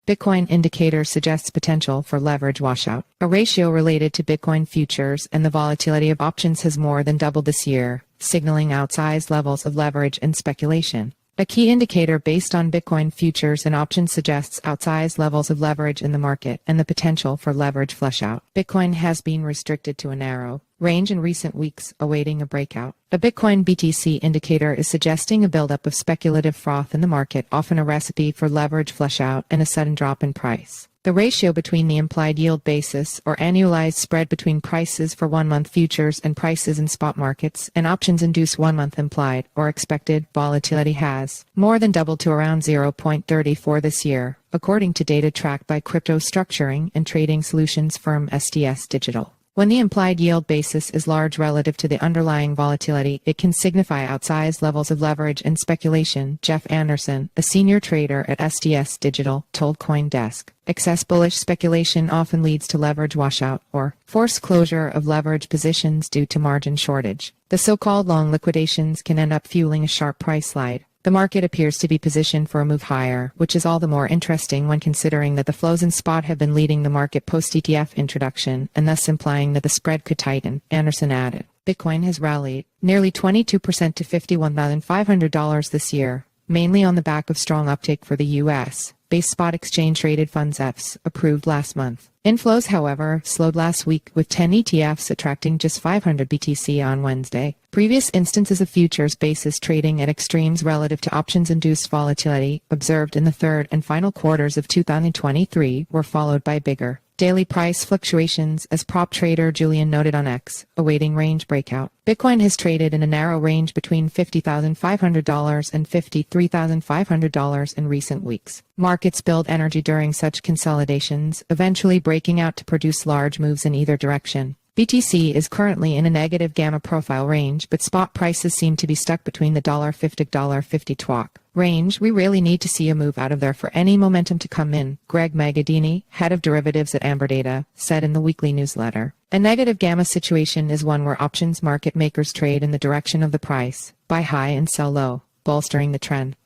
Bitcoin indicator suggests potential for leverage washout. A ratio related to Bitcoin futures and the volatility of options has more than doubled this year, signaling outsized levels of leverage and speculation. A key indicator based on Bitcoin futures and options suggests outsized levels of leverage in the market and the potential for leverage flushout. Bitcoin has been restricted to a narrow range in recent weeks, awaiting a breakout. A Bitcoin BTC indicator is suggesting a buildup of speculative froth in the market, often a recipe for leverage flushout and a sudden drop in price. The ratio between the implied yield basis or annualized spread between prices for 1-month futures and prices in spot markets and options-induced 1-month implied or expected volatility has more than doubled to around 0.34 this year, according to data tracked by crypto structuring and trading solutions firm STS Digital. When the implied yield basis is large relative to the underlying volatility, it can signify outsized levels of leverage and speculation, Jeff Anderson, a senior trader at STS Digital, told CoinDesk. Excess bullish speculation often leads to leverage washout, or forced closure of leverage positions due to margin shortage. The so-called long liquidations can end up fueling a sharp price slide. The market appears to be positioned for a move higher, which is all the more interesting when considering that the flows in spot have been leading the market post-ETF introduction, and thus implying that the spread could tighten, Anderson added. Bitcoin has rallied nearly 22% to $51,500 this year, mainly on the back of strong uptake for the U.S.-based spot exchange-traded funds ETFs approved last month. Inflows, however, slowed last week, with 10 ETFs attracting just 500 BTC on Wednesday. Previous instances of futures basis trading at extremes relative to options-induced volatility observed in the third and final quarters of 2023 were followed by bigger daily price fluctuations, as prop trader Julian noted on X, awaiting range breakout. Bitcoin has traded in a narrow range between $50,500 and $53,500 in recent weeks. Markets build energy during such consolidations, eventually breaking out to produce large moves in either direction. BTC is currently in a negative gamma profile range, but spot prices seem to be stuck between the $50-$50 TWAC range. We really need to see a move out of there for any momentum to come in, Greg Magadini, head of derivatives at Amber Data, said in the weekly newsletter. A negative gamma situation is one where options market makers trade in the direction of the price, buy high and sell low, bolstering the trend.